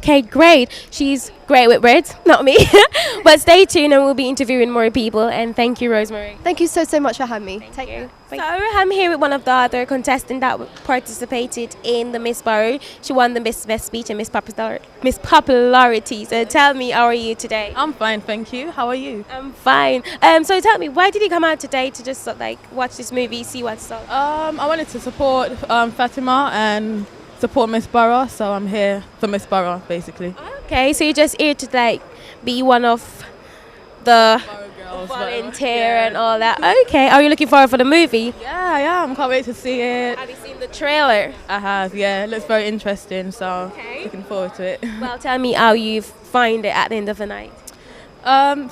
Okay, great. She's great with words, not me. But stay tuned and we'll be interviewing more people. And thank you, Rosemary. Thank you so much for having me. Take care. So I'm here with one of the other contestants that participated in the Miss Borough. She won the Best Speech and Miss Popularity. So tell me, how are you today? I'm fine, thank you. How are you? I'm fine. So tell me, why did you come out today to just watch this movie, see what's up? I wanted to support Fatima and support Miss Borough, so I'm here for Miss Borough, basically. Okay, so you're just here to be one of the Girls, volunteer and all that. Okay, are you looking forward for the movie? Yeah, I am. Can't wait to see it. Have you seen the trailer? I have, yeah. It looks very interesting, so looking forward to it. Well, tell me how you find it at the end of the night.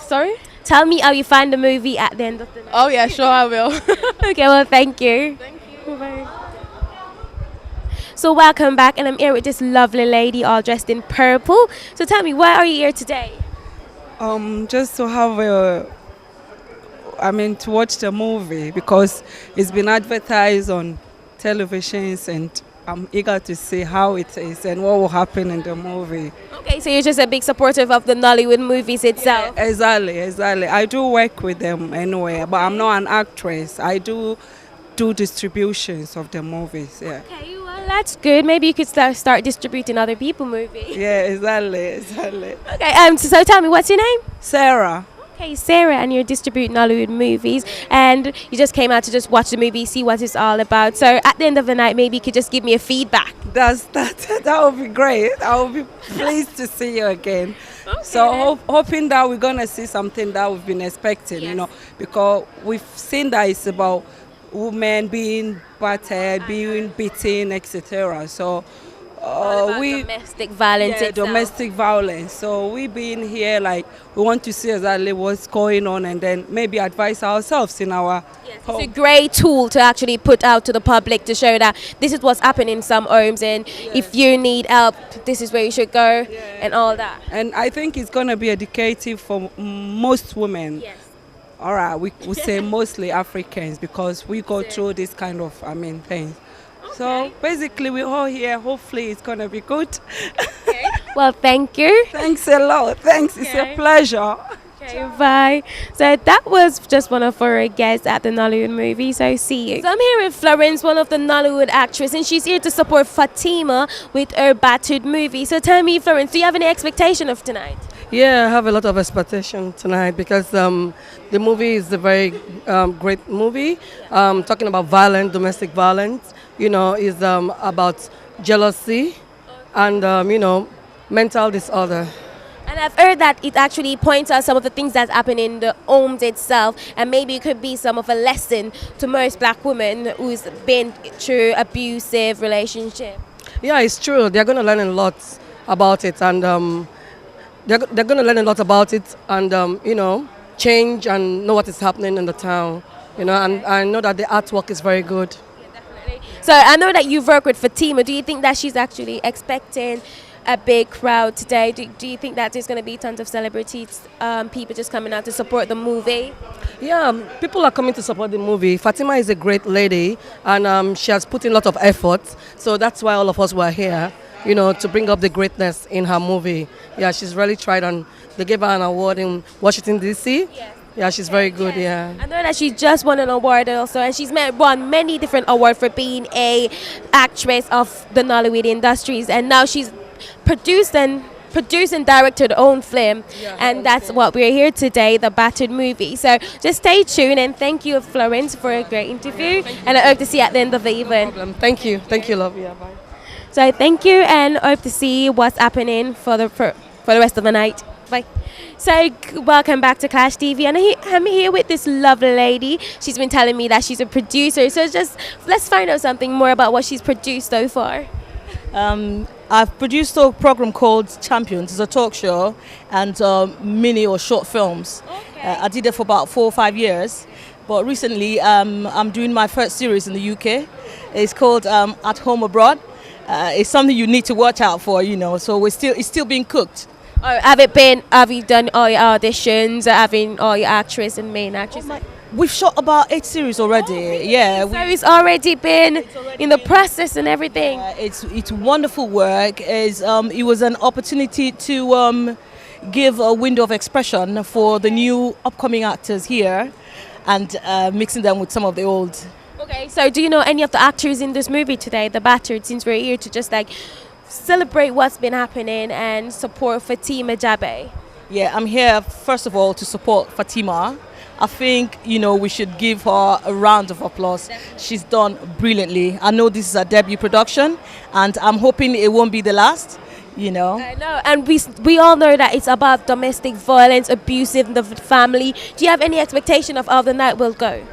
Sorry? Tell me how you find the movie at the end of the night. Oh, yeah, sure, I will. Okay, well, thank you. Thank you. Bye. So welcome back, and I'm here with this lovely lady all dressed in purple. So tell me, why are you here today? Just to have to watch the movie because it's been advertised on televisions and I'm eager to see how it is and what will happen in the movie. Okay, so you're just a big supporter of the Nollywood movies itself? Yeah, exactly. I do work with them anyway, but I'm not an actress. I do distributions of the movies, yeah. Okay, well, that's good. Maybe you could start distributing other people's movies. Yeah, exactly. Okay, so tell me, what's your name? Sarah. Okay, Sarah, and you're distributing Nollywood movies, and you just came out to just watch the movie, see what it's all about. So at the end of the night, maybe you could just give me a feedback. That would be great. I will be pleased to see you again. Okay, so hoping that we're gonna see something that we've been expecting, Yes. because we've seen that it's about women being battered, being beaten, etc. So domestic violence itself. domestic violence. So we being here, we want to see exactly what's going on and then maybe advise ourselves in our home. It's a great tool to actually put out to the public to show that this is what's happening in some homes, and if you need help, this is where you should go, and all that. And I think it's going to be educative for most women. Yes. All right, we say mostly Africans because we go through this kind of, things. So basically, we're all here. Hopefully, it's going to be good. Okay. Well, thank you. Thanks a lot. Thanks. It's a pleasure. Okay, bye. So that was just one of our guests at the Nollywood movie. So see you. So I'm here with Florence, one of the Nollywood actresses, and she's here to support Fatima with her Battered movie. So tell me, Florence, do you have any expectation of tonight? Yeah, I have a lot of expectation tonight because the movie is a very great movie. Talking about domestic violence, is about jealousy and, mental disorder. And I've heard that it actually points out some of the things that happen in the homes itself, and maybe it could be some of a lesson to most black women who's been through abusive relationship. Yeah, it's true. They're going to learn a lot about it, and they're going to learn a lot about it, and change and know what is happening in the town. And I know that the artwork is very good. Yeah, definitely. So I know that you've worked with Fatima. Do you think that she's actually expecting a big crowd today? Do you think that there's going to be tons of celebrities, people just coming out to support the movie? Yeah, people are coming to support the movie. Fatima is a great lady, and she has put in a lot of effort. So that's why all of us were here, to bring up the greatness in her movie. Yeah, she's really tried, and they gave her an award in Washington, D.C. Yes. Yeah, she's very good, yeah. I know that she just won an award also, and she's won many different awards for being a actress of the Nollywood industries, and now she's produced and directed her own film, and that's what we're here today, the Battered movie. So just stay tuned, and thank you, Florence, for a great interview, and I hope to see you at the end of the event. No problem. Thank you, love. Yeah, bye. So thank you, and hope to see what's happening for the rest of the night. Bye. So welcome back to Clash TV, and I'm here with this lovely lady. She's been telling me that she's a producer, so let's find out something more about what she's produced so far. I've produced a program called Champions. It's a talk show and mini or short films. Okay. I did it for about 4 or 5 years, but recently I'm doing my first series in the UK. It's called At Home Abroad. It's something you need to watch out for, so it's still being cooked. Have you done all your auditions, having all your actress and main actress? We've shot about 8 series already. Yeah, So it's already been in the process and everything. it's wonderful work. It was an opportunity to give a window of expression for the new upcoming actors here, and mixing them with some of the old. Okay, so do you know any of the actors in this movie today, The Battered, since we're here to just like celebrate what's been happening and support Fatima Jabbe? Yeah, I'm here first of all to support Fatima. I think, we should give her a round of applause. She's done brilliantly. I know this is a debut production, and I'm hoping it won't be the last, I know, and we all know that it's about domestic violence, abusive in the family. Do you have any expectation of how the night will go?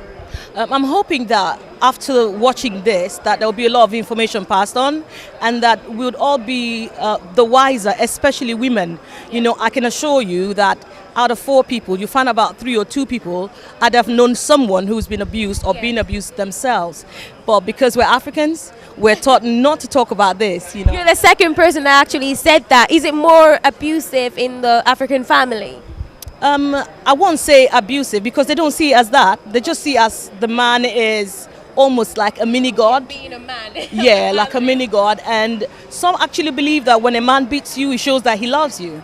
I'm hoping that after watching this, that there will be a lot of information passed on, and that we would all be the wiser, especially women. I can assure you that out of 4 people, you find about 3 or 2 people that have known someone who's been abused or been abused themselves. But because we're Africans, we're taught not to talk about this. You're the second person that actually said that. Is it more abusive in the African family? I won't say abusive, because they don't see it as that. They just see as the man is almost like a mini god. Being a man. Yeah, like a mini god. And some actually believe that when a man beats you, it shows that he loves you.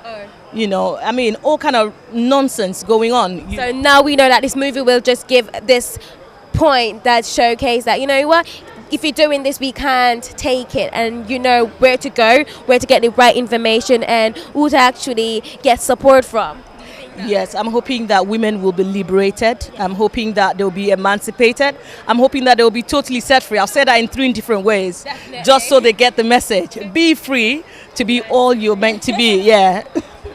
All kind of nonsense going on. So now we know that this movie will just give this point that showcase that, what, if you're doing this, we can't take it, and you know where to go, where to get the right information, and who to actually get support from. Yes, I'm hoping that women will be liberated. I'm hoping that they'll be emancipated. I'm hoping that they'll be totally set free. I've said that in 3 different ways. Definitely. Just so they get the message. Be free to be all you're meant to be. Yeah.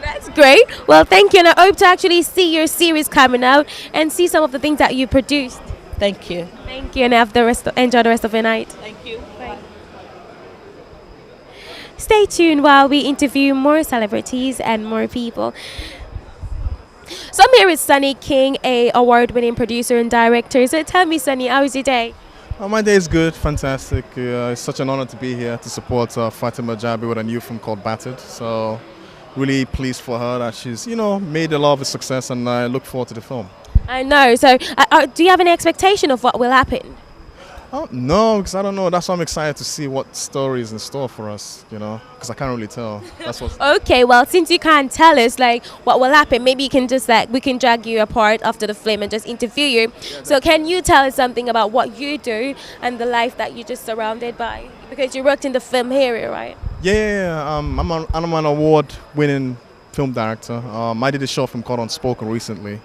That's great. Well, thank you, and I hope to actually see your series coming out and see some of the things that you produced. Thank you. Thank you, and enjoy the rest of your night. Thank you. Bye. Stay tuned while we interview more celebrities and more people. So I'm here with Sunny King, a award-winning producer and director. So tell me, Sunny, how was your day? My day is good, fantastic. It's such an honor to be here to support Fatima Jabbe with a new film called Battered. So really pleased for her that she's, made a lot of a success, and I look forward to the film. I know. So do you have any expectation of what will happen? No, because I don't know. That's why I'm excited to see what story is in store for us, because I can't really tell. That's what. Okay, well, since you can't tell us what will happen, maybe you can just we can drag you apart after the film and just interview you. So can you tell us something about what you do and the life that you're just surrounded by? Because you worked in the film area, right? Yeah. I'm an award-winning film director. I did a short film called Unspoken recently.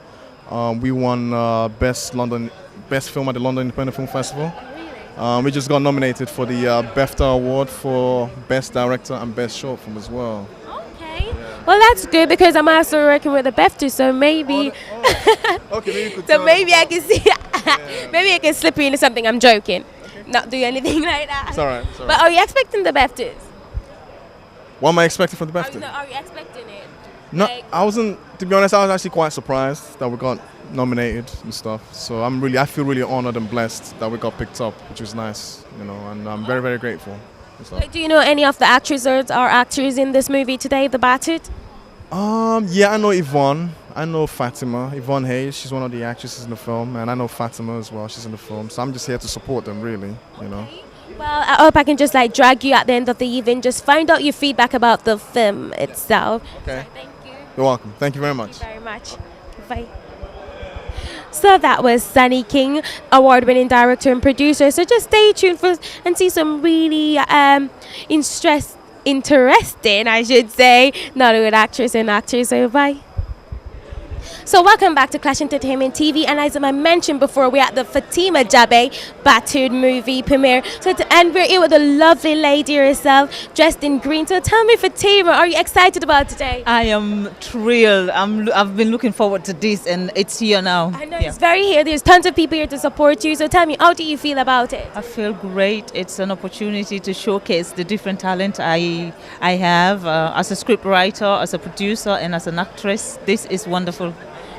We won best film at the London Independent Film Festival. We just got nominated for the BAFTA award for Best Director and Best Short Film as well. Okay. Yeah. Well, that's good, because I'm also working with the BAFTA, so maybe. Okay, maybe you could. So maybe I can see. Maybe I can slip you into something. I'm joking. Okay. Not do anything like that. It's alright. But are you expecting the BAFTAs? What am I expecting from the BAFTA? Are you expecting it? No, I wasn't. To be honest, I was actually quite surprised that we got nominated and stuff. So I feel really honored and blessed that we got picked up, which was nice, and I'm very, very grateful. Do you know any of the actresses or actors in this movie today, The Battered? Yeah, I know Yvonne. I know Fatima. Yvonne Hayes, she's one of the actresses in the film, and I know Fatima as well. She's in the film, so I'm just here to support them, really. Well, I hope I can just drag you at the end of the evening, just find out your feedback about the film itself. Okay. So thank you. You're welcome. Thank you very much. Thank you very much. Bye. So that was Sunny King, award-winning director and producer. So just stay tuned and see some really interesting, I should say, Nollywood actors and actors. So bye. So welcome back to Klash Entertainment TV, and as I mentioned before, we're at the Fatima Jabbe Battered movie premiere. And we're here with a lovely lady herself, dressed in green. So tell me, Fatima, are you excited about today? I am thrilled. I've been looking forward to this, and it's here now. I know, it's very here. There's tons of people here to support you. So tell me, how do you feel about it? I feel great. It's an opportunity to showcase the different talent I have as a scriptwriter, as a producer, and as an actress. This is wonderful.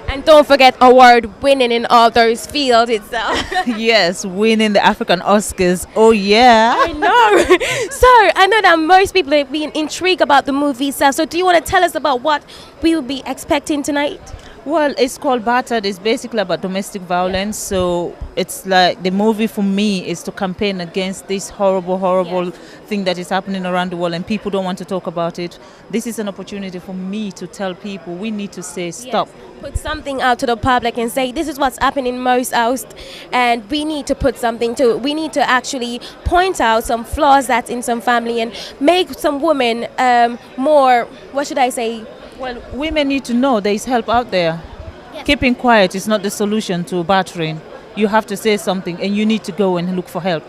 And don't forget, award winning in all those fields itself. Yes, winning the African Oscars. Oh yeah. I know. So I know that most people have been intrigued about the movie itself. So do you want to tell us about what we will be expecting tonight? Well, it's called Battered. It's basically about domestic violence. So it's like the movie for me is to campaign against this horrible thing that is happening around the world, and people don't want to talk about it. This is an opportunity for me to tell people we need to say stop. Yes. Put something out to the public and say this is what's happening most out, and we need to put something to it. We need to actually point out some flaws that's in some family and make some women more, what should I say? Well, women need to know there is help out there. Yes. Keeping quiet is not the solution to battering. You have to say something, and you need to go and look for help.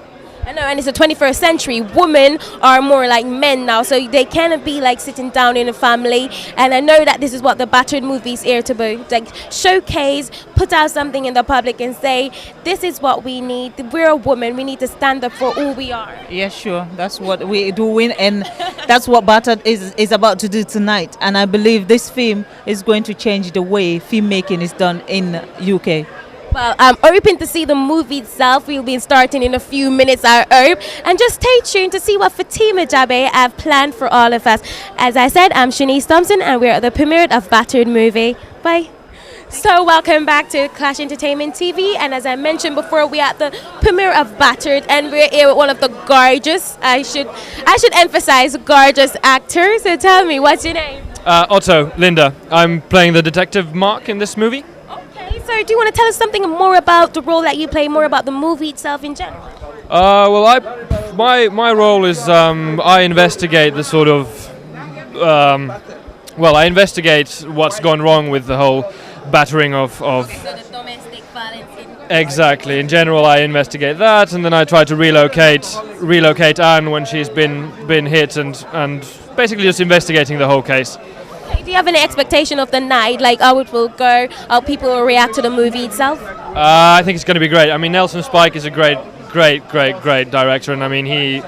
I know, and it's the 21st century. Women are more like men now, so they cannot be like sitting down in a family. And I know that this is what the Battered movie is here to be, like showcase, put out something in the public and say, this is what we need. We're a woman. We need to stand up for who we are. Yeah, sure. That's what we're doing, and that's what Battered is about to do tonight. And I believe this film is going to change the way filmmaking is done in UK. Well, I'm hoping to see the movie itself. We'll be starting in a few minutes, I hope. And just stay tuned to see what Fatima Jabbe have planned for all of us. As I said, I'm Chanise Thompson, and we're at the premiere of Battered movie. Bye. So welcome back to Clash Entertainment TV, and as I mentioned before, we're at the premiere of Battered, and we're here with one of the gorgeous, I should emphasize, gorgeous actors. So tell me, what's your name? Otto, Linda. I'm playing the detective Mark in this movie. So do you want to tell us something more about the role that you play, more about the movie itself in general? Well, my role is I investigate the sort of I investigate what's gone wrong with the whole battering of the domestic violence. Exactly. In general, I investigate that, and then I try to relocate Anne when she's been hit, and basically just investigating the whole case. Do you have any expectation of the night, like how it will go, how people will react to the movie itself? I think it's going to be great. I mean, Nelson Spike is a great director, and I mean, he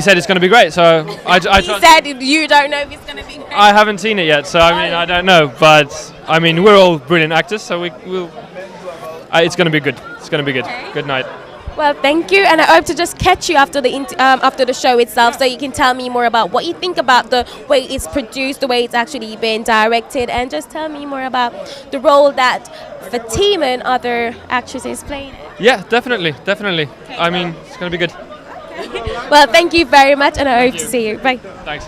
said it's going to be great. So he said you don't know if it's going to be great. I haven't seen it yet, so I mean, I don't know. But I mean, we're all brilliant actors, so we'll. It's going to be good. It's going to be good. Okay. Good night. Well, thank you, and I hope to just catch you after the show itself, so you can tell me more about what you think about the way it's produced, the way it's actually been directed, and just tell me more about the role that Fatima and other actresses playing. Yeah, definitely. Okay, I mean, it's going to be good. Well, thank you very much, and I hope to see you. Bye. Thanks.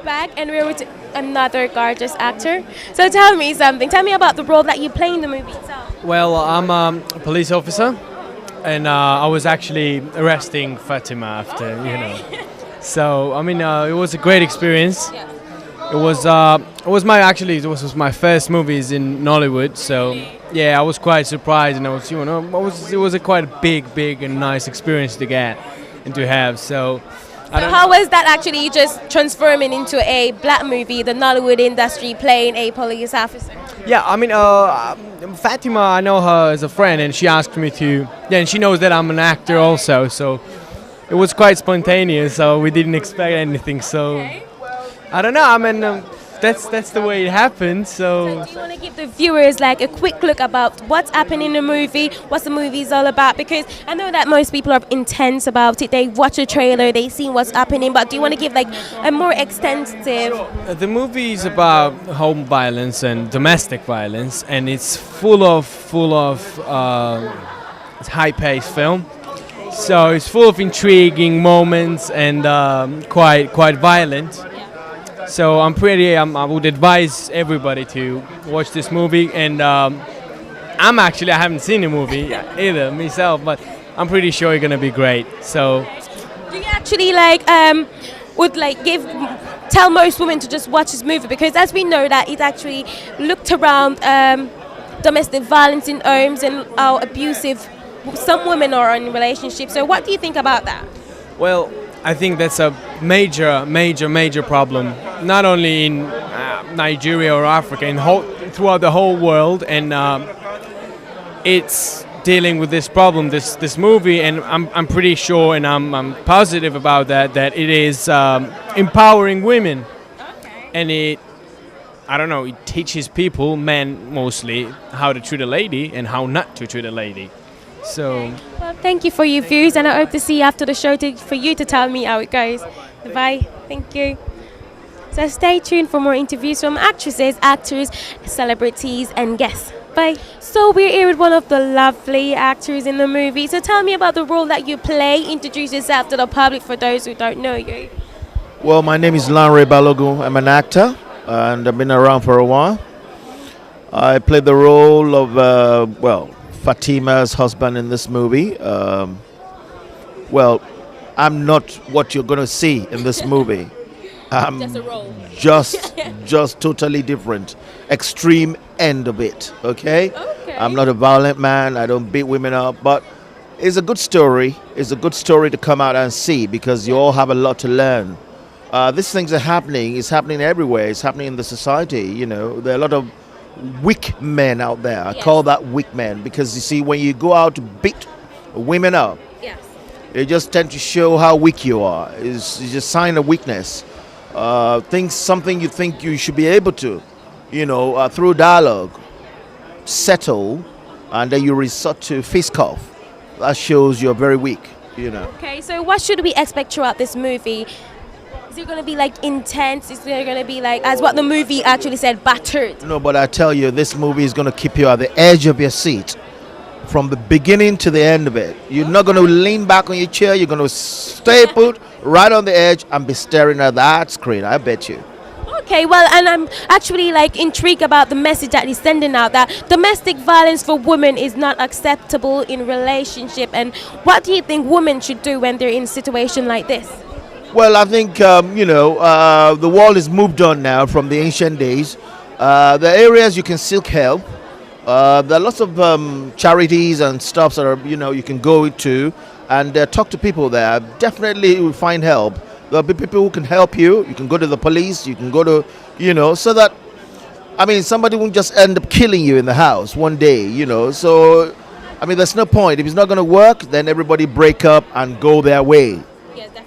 Back, and we're with another gorgeous actor. So tell me something. Tell me about the role that you play in the movie itself. Well, I'm a police officer. And I was actually arresting Fatima after, you know. So I mean, it was a great experience. Yeah. It was my first movies in Nollywood. So yeah, I was quite surprised, and it was a quite big and nice experience to get and to have. So how was that actually just transforming into a black movie, the Nollywood industry playing a police officer? Yeah, I mean, Fatima, I know her as a friend, and she asked me to. Yeah, and she knows that I'm an actor also, so it was quite spontaneous. So we didn't expect anything. So I don't know. I mean, that's the way it happened. So do you want to give the viewers like a quick look about what's happening in the movie, what the movie's all about? Because I know that most people are intense about it. They watch a trailer, they see what's happening, but do you want to give like a more extensive? The movie is about home violence and domestic violence, and it's full of high-paced film. So it's full of intriguing moments and quite violent. So I would advise everybody to watch this movie, and I haven't seen the movie either myself, but I'm pretty sure it's gonna be great. So do you actually would tell most women to just watch this movie, because as we know that it actually looked around domestic violence in homes and how abusive some women are in relationships. So what do you think about that? Well, I think that's a major problem, not only in Nigeria or Africa, throughout the whole world, and it's dealing with this problem, this movie, and I'm pretty sure, and I'm positive about that it is empowering women, and it teaches people, men mostly, how to treat a lady and how not to treat a lady. So. Well, thank you for your views, and I hope to see you after the show for you to tell me how it goes. Bye. Thank you. So stay tuned for more interviews from actresses, actors, celebrities, and guests. Bye. So we're here with one of the lovely actors in the movie. So tell me about the role that you play. Introduce yourself to the public for those who don't know you. Well, my name is Lanre Balogun. I'm an actor, and I've been around for a while. I played the role of, Fatima's husband in this movie. I'm not what you're going to see in this movie. Just a role. Just totally different. Extreme end of it, okay? I'm not a violent man. I don't beat women up, but it's a good story. It's a good story to come out and see because you all have a lot to learn. These things are happening. It's happening everywhere. It's happening in the society, you know. There are a lot of weak men out there. I call that weak men because, you see, when you go out to beat women up, they just tend to show how weak you are. It's just a sign of weakness. Something you think you should be able to, through dialogue, settle, and then you resort to fist cuff. That shows you're very weak, Okay, so what should we expect throughout this movie? Is it going to be like intense? Is it going to be like, as what the movie actually said, battered? No, but I tell you, this movie is going to keep you at the edge of your seat from the beginning to the end of it. You're not going to lean back on your chair. You're going to stay put right on the edge and be staring at that screen. I bet you. Okay, well, and I'm actually like intrigued about the message that he's sending out, that domestic violence for women is not acceptable in relationship. And what do you think women should do when they're in a situation like this? Well, I think, the world has moved on now from the ancient days. The areas you can seek help. There are lots of charities and stuff that are, you can go to and talk to people there. Definitely you will find help. There'll be people who can help you. You can go to the police. You can go to, so that, somebody won't just end up killing you in the house one day, So, there's no point. If it's not going to work, then everybody break up and go their way.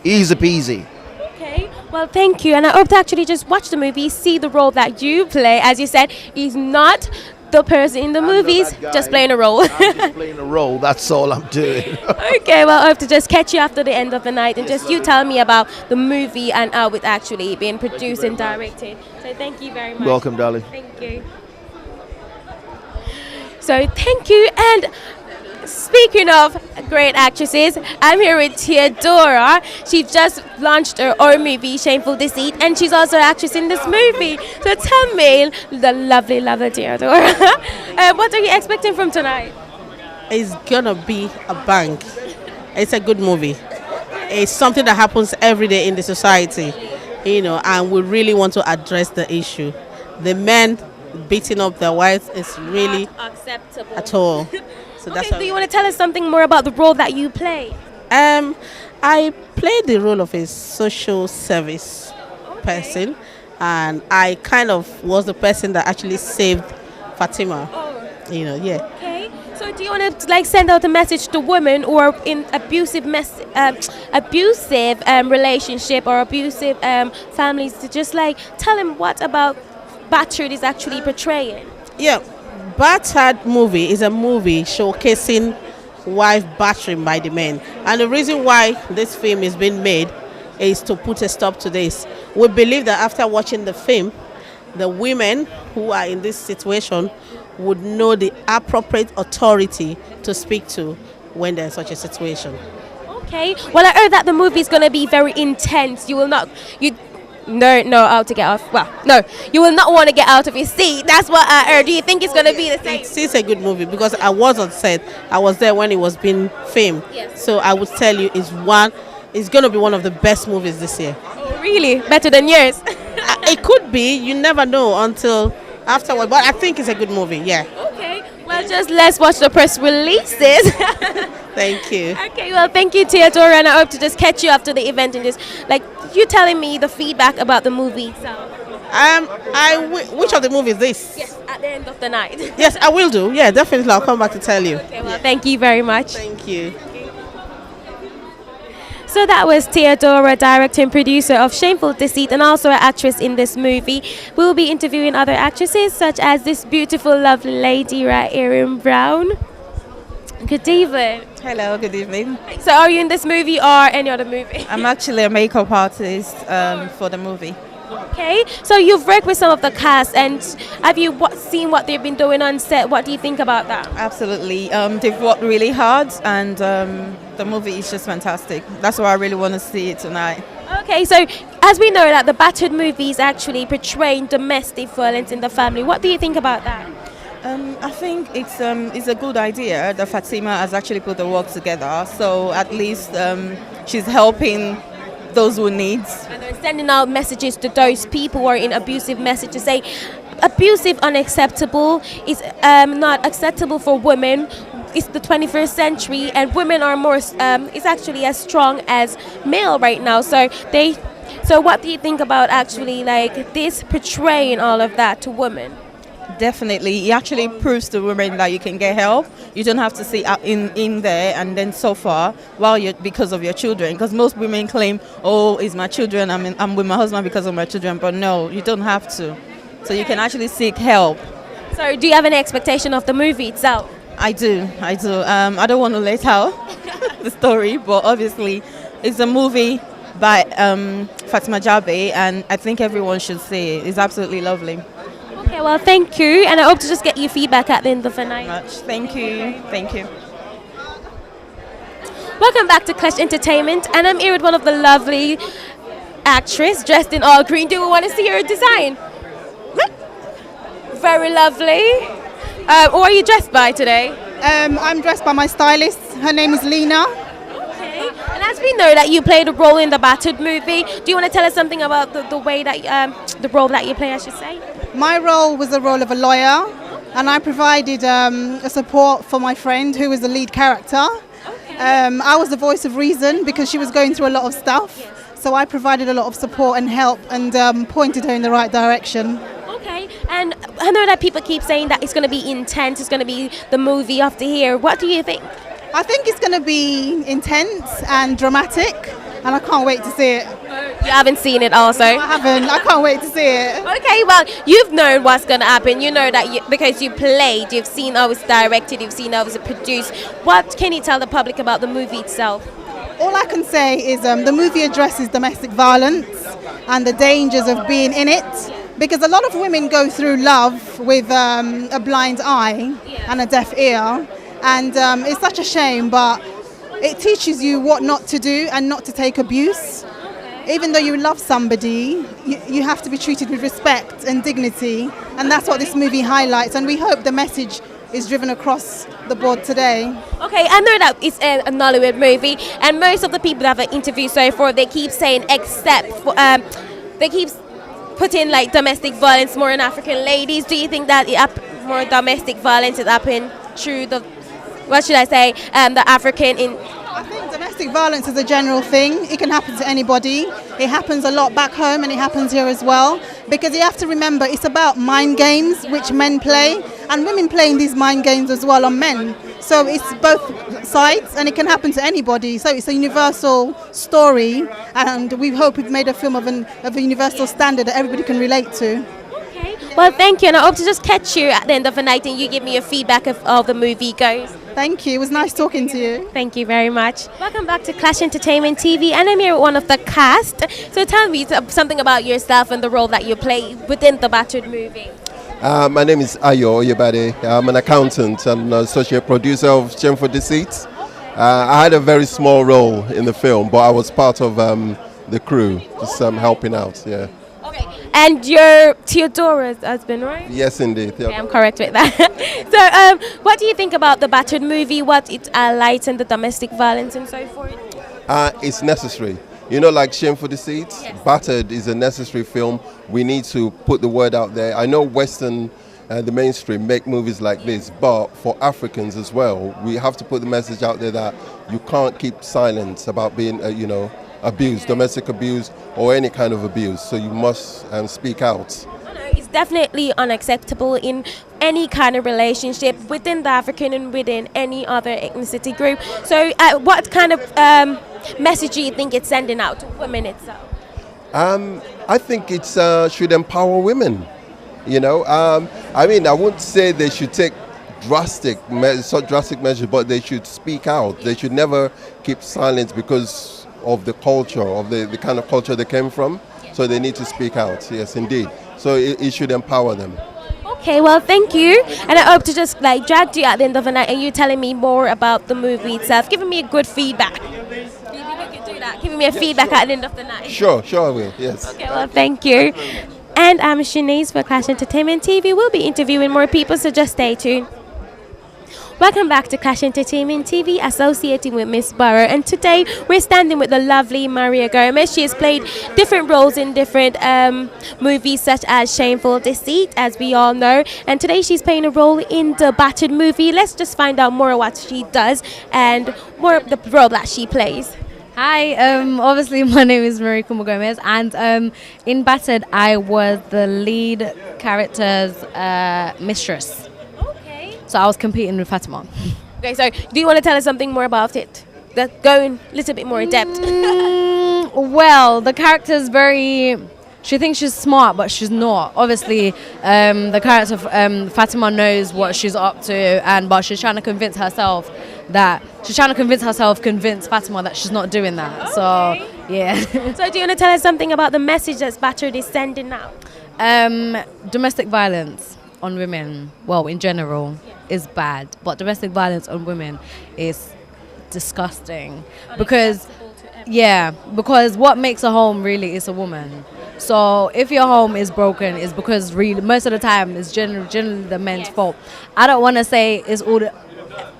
Easy peasy. Okay, well, thank you. And I hope to actually just watch the movie, see the role that you play. As you said, he's not the person in the movies, just playing a role. I'm just playing a role. That's all I'm doing. Okay, well, I hope to just catch you after the end of the night and you tell me about the movie and how it's actually being produced and directed. So thank you very much. Welcome, darling. Thank you. So thank you. And speaking of great actresses, I'm here with Theodora. She just launched her own movie, Shameful Deceit, and she's also an actress in this movie. So tell me, the lovely Theodora, what are you expecting from tonight? It's gonna be a bang. It's a good movie. It's something that happens every day in the society, and we really want to address the issue. The men beating up their wives is really not acceptable at all. So okay, do you want to tell us something more about the role that you play? I played the role of a social service person, and I kind of was the person that actually saved Fatima. Okay, so do you want to send out a message to women who are in abusive relationship or abusive families to just tell them what about Battered is actually portraying? Yeah. Battered movie is a movie showcasing wife battering by the men, and the reason why this film is being made is to put a stop to this. We believe that after watching the film, the women who are in this situation would know the appropriate authority to speak to when there's such a situation. Okay, well, I heard that the movie is going to be very intense. You will not how to get off. Well, no, you will not want to get out of your seat. That's what I heard. Do you think it's going to be the same? It's a good movie because I was on set. I was there when it was being filmed. Yes. So I would tell you, it's going to be one of the best movies this year. Oh, really? Better than yours? It could be. You never know until afterward. But I think it's a good movie. Yeah. Okay. Well, let's watch the press releases. Thank you. Okay, well, thank you, Theodora, and I hope to just catch you after the event and just you telling me the feedback about the movie. So, which of the movies is this? Yes, at the end of the night. Yes, I will do. Yeah, definitely. I'll come back to tell you. Okay, well, thank you very much. Thank you. So that was Theodora, director and producer of Shameful Deceit and also an actress in this movie. We'll be interviewing other actresses such as this beautiful, lovely lady right here in brown. Good evening. Hello, good evening. So are you in this movie or any other movie? I'm actually a makeup artist for the movie. Okay, so you've worked with some of the cast, and have you seen what they've been doing on set? What do you think about that? Absolutely. They've worked really hard, and the movie is just fantastic. That's why I really want to see it tonight. Okay, so as we know that the Battered movie is actually portraying domestic violence in the family, what do you think about that? I think it's a good idea that Fatima has actually put the work together. So at least she's helping those who need. And they're sending out messages to those people who are in abusive messages, say abusive unacceptable, is not acceptable for women. It's the 21st century, and women are more is actually as strong as male right now. So what do you think about actually like this portraying all of that to women? Definitely, it actually proves to women that you can get help. You don't have to sit in there and then suffer because of your children. Because most women claim, "Oh, it's my children. I'm with my husband because of my children." But no, you don't have to. So you can actually seek help. So, do you have any expectation of the movie itself? I do. I don't want to let out the story, but obviously, it's a movie by Fatima Jabbe, and I think everyone should see it. It's absolutely lovely. Okay, well, thank you, and I hope to just get your feedback at the end of the night. Thank you. Thank you. Welcome back to Klash Entertainment, and I'm here with one of the lovely actress dressed in all green. Do we want to see her design? Very lovely. Who are you dressed by today? I'm dressed by my stylist. Her name is Lena. Okay. And as we know that you played a role in the Battered movie, do you want to tell us something about the way that the role that you play, I should say? My role was the role of a lawyer, and I provided a support for my friend who was the lead character. Okay. I was the voice of reason because she was going through a lot of stuff. So I provided a lot of support and help and pointed her in the right direction. Okay, and I know that people keep saying that it's going to be intense, it's going to be the movie of the year. What do you think? I think it's going to be intense and dramatic, and I can't wait to see it. You haven't seen it also? No, I haven't. I can't wait to see it. Okay, well, you've known what's going to happen. You know that because you played, you've seen how it's directed, you've seen how it's produced. What can you tell the public about the movie itself? All I can say is the movie addresses domestic violence and the dangers of being in it. Because a lot of women go through love with a blind eye and a deaf ear. And it's such a shame, but it teaches you what not to do and not to take abuse. Even though you love somebody, you have to be treated with respect and dignity. And that's what this movie highlights. And we hope the message is driven across the board today. Okay, I know that it's a Nollywood movie, and most of the people that I've interviewed so far, they keep saying except for, they keep putting like domestic violence more in African ladies. Do you think that more domestic violence is happening through the, what should I say, the African in? I think domestic violence is a general thing. It can happen to anybody. It happens a lot back home and it happens here as well. Because you have to remember it's about mind games which men play, and women playing these mind games as well on men. So it's both sides and it can happen to anybody. So it's a universal story, and we hope we've made a film of a universal standard that everybody can relate to. Okay. Well, thank you, and I hope to just catch you at the end of the night and you give me your feedback of how the movie goes. Thank you. It was nice talking to you. Thank you very much. Welcome back to Klash Entertainment TV, and I'm here with one of the cast. So tell me something about yourself and the role that you play within the Battered movie. My name is Ayo Oyebade. I'm an accountant and associate producer of Shameful Deceit. I had a very small role in the film, but I was part of the crew, just helping out. Yeah. Okay. And you're Theodora's husband, right? Yes, indeed. Okay, I'm correct with that. So, what do you think about the Battered movie? What it highlights and the domestic violence and so forth? It's necessary. You know, like Shameful Deceit, yes. Battered is a necessary film. We need to put the word out there. I know Western, the mainstream, make movies like this, but for Africans as well, we have to put the message out there that you can't keep silent about being, abused, domestic abuse, or any kind of abuse. So you must speak out. It's definitely unacceptable in any kind of relationship within the African and within any other ethnicity group. So what kind of message do you think it's sending out to women itself? I think it should empower women. I mean, I wouldn't say they should take drastic measures, but they should speak out. They should never keep silent because of the culture, of the kind of culture they came from. so they need to speak out. Yes, indeed. So it should empower them. Okay, well, thank you. And I hope to just like drag you at the end of the night and you telling me more about the movie itself, giving me a good feedback. Do you think I can do that? Giving me a feedback at the end of the night. Sure, I will. Yes. Okay, well, thank you. And I'm Chanise for Klash Entertainment TV. We'll be interviewing more people, so just stay tuned. Welcome back to Klash Entertainment TV, associating with Miss Borough. And today we're standing with the lovely Maria Gomez. She has played different roles in different movies, such as Shameful Deceit, as we all know. And today she's playing a role in the Battered movie. Let's just find out more of what she does and more of the role that she plays. Hi, obviously my name is Maria Gomez, and in Battered I was the lead character's mistress. Okay. So I was competing with Fatima. Okay, so do you want to tell us something more about it? Going a little bit more in depth. Well, the character's very... She thinks she's smart, but she's not. Obviously, the character Fatima knows what she's up to, but she's trying to convince herself convince Fatima that she's not doing that. So, yeah. So, do you want to tell us something about the message that Battered is sending now? Domestic violence on women, well, in general, is bad, but domestic violence on women is disgusting because what makes a home really is a woman. So if your home is broken, it's because really most of the time it's generally the men's fault. I don't want to say it's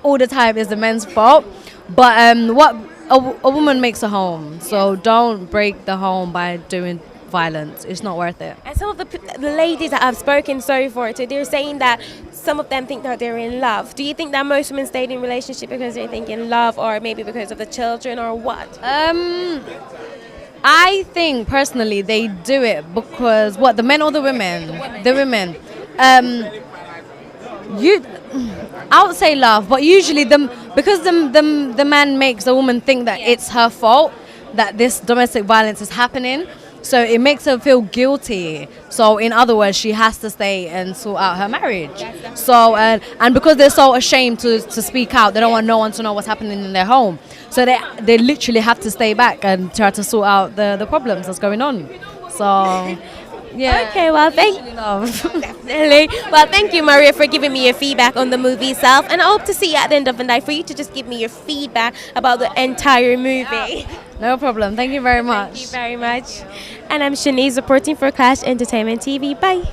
all the time is the men's fault, but what a woman makes a home. So don't break the home by doing violence. It's not worth it. And some of the ladies that I've spoken so far to, they're saying that some of them think that they're in love. Do you think that most women stayed in relationship because they think in love, or maybe because of the children, or what? I think personally they do it because the men or the women? The women. I would say love, but usually because the man makes the woman think that it's her fault that this domestic violence is happening. So it makes her feel guilty. So in other words, she has to stay and sort out her marriage. So and because they're so ashamed to speak out, they don't want no one to know what's happening in their home. So they literally have to stay back and try to sort out the problems that's going on. So yeah. Okay, well, definitely. Well, thank you, Maria, for giving me your feedback on the movie itself, and I hope to see you at the end of the night for you to just give me your feedback about the entire movie. No problem. Thank you very much. Thank you very much. And I'm Chanise reporting for Klash Entertainment TV. Bye.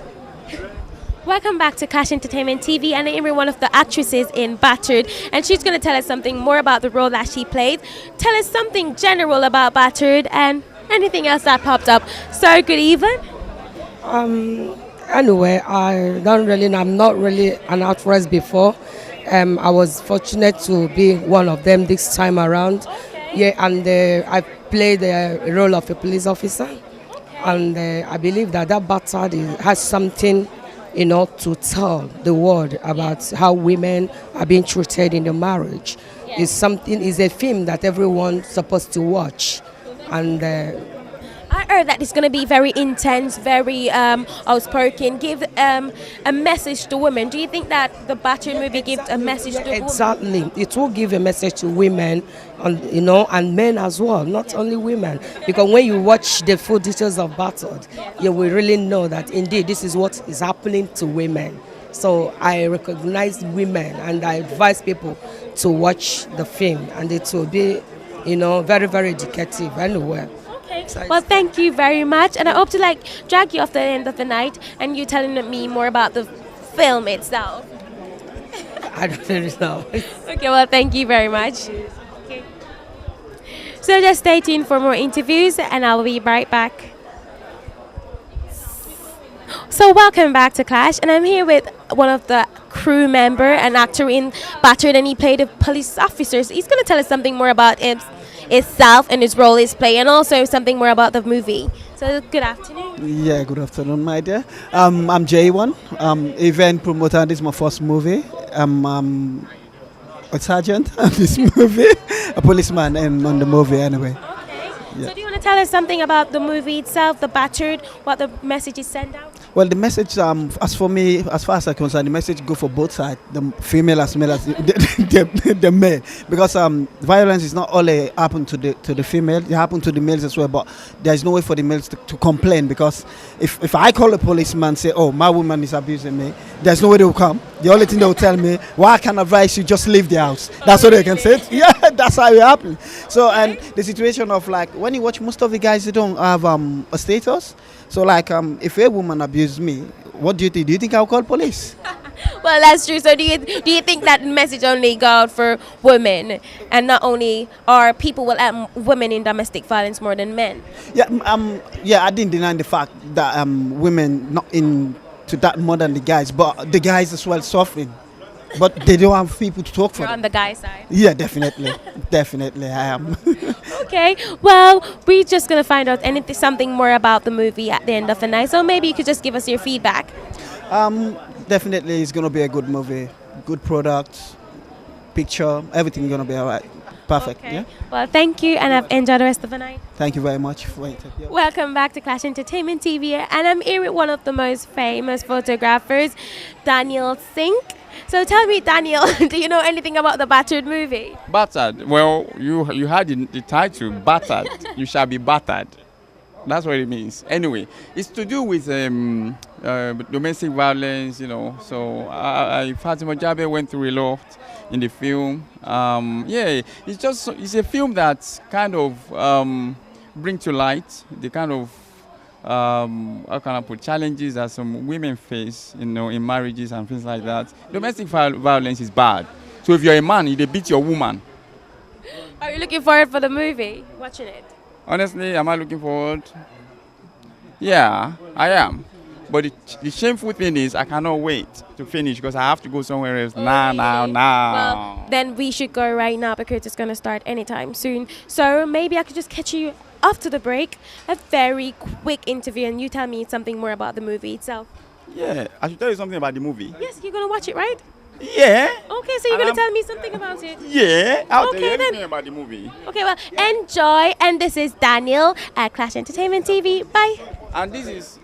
Welcome back to Klash Entertainment TV, and I'm one of the actresses in Battered, and she's going to tell us something more about the role that she played. Tell us something general about Battered and anything else that popped up. So, good evening. Anyway, I'm not really an actress before. I was fortunate to be one of them this time around. Yeah, and I played the role of a police officer, and I believe that Battered has something, to tell the world about how women are being treated in the marriage. It's a film that everyone's supposed to watch, and. I heard that it's going to be very intense, very outspoken, give a message to women. Do you think that the Battered movie gives a message to women? Exactly. It will give a message to women, and men as well, not only women. Because when you watch the full details of Battered, you will really know that indeed this is what is happening to women. So I recognize women, and I advise people to watch the film, and it will be, very, very educative anyway. Well, thank you very much, and I hope to drag you off the end of the night and you telling me more about the film itself. I don't really know. Okay, well, thank you very much. Okay. So just stay tuned for more interviews, and I'll be right back. So welcome back to Klash, and I'm here with one of the crew member and actor in Battered, and he played a police officer. So he's going to tell us something more about itself and his role is play, and also something more about the movie. So good afternoon. Yeah, good afternoon, my dear. I'm J1, event promoter. This is my first movie. I'm a sergeant of this movie, a policeman on the movie anyway. Okay. Yeah. So do you want to tell us something about the movie itself, the Battered, what the message is sent out? Well, the message, as for me, as far as I'm concerned, the message go for both sides, the female as well as the male, because violence is not only happen to the female, it happen to the males as well. But there is no way for the males to complain, because if I call a policeman and say, "Oh, my woman is abusing me," there's no way they will come. The only thing they will tell me, "Well, I can advise you just leave the house." That's what they can say. Yeah, that's how it happens. So, and the situation of like when you watch most of the guys, they don't have a status. So like if a woman abuses me, what do you think? Do you think I'll call police? Well, that's true. So do you think that message only go out for women, and not only are people will women in domestic violence more than men? Yeah, I didn't deny the fact that women not into that more than the guys, but the guys as well suffering. But they don't have people to talk for You're them. on the guy side. Yeah, definitely. Definitely, I am. Okay, well, we're just going to find out something more about the movie at the end of the night. So maybe you could just give us your feedback. Definitely, it's going to be a good movie. Good product, picture, everything going to be all right. Perfect. Okay. Yeah. Well, thank you, and I've enjoyed the rest of the night. Thank you very much. Yeah. Welcome back to Klash Entertainment TV, and I'm here with one of the most famous photographers, Daniel Sink. So tell me, Daniel, do you know anything about the Battered movie? Battered. Well, you had the title, Battered. You shall be battered. That's what it means. Anyway, it's to do with domestic violence, you know. So Fatima Jabbe went through a lot in the film. Yeah, it's a film that kind of bring to light the kind of how can I put challenges that some women face, you know, in marriages and things like that. Domestic violence is bad. So if you're a man, you beat your woman. Are you looking forward for the movie? Watching it? Honestly, am I looking forward? Yeah, I am. But the shameful thing is I cannot wait to finish because I have to go somewhere else now. Well, then we should go right now because it's going to start anytime soon. So maybe I could just catch you after the break, a very quick interview, and you tell me something more about the movie itself. Yeah, I should tell you something about the movie. Yes, you're going to watch it, right? Yeah. Okay, so you're going to tell me something about it? Yeah, I'll tell you then. everything about the movie. Okay, well, enjoy. And this is Daniel at Klash Entertainment TV. Bye. And this is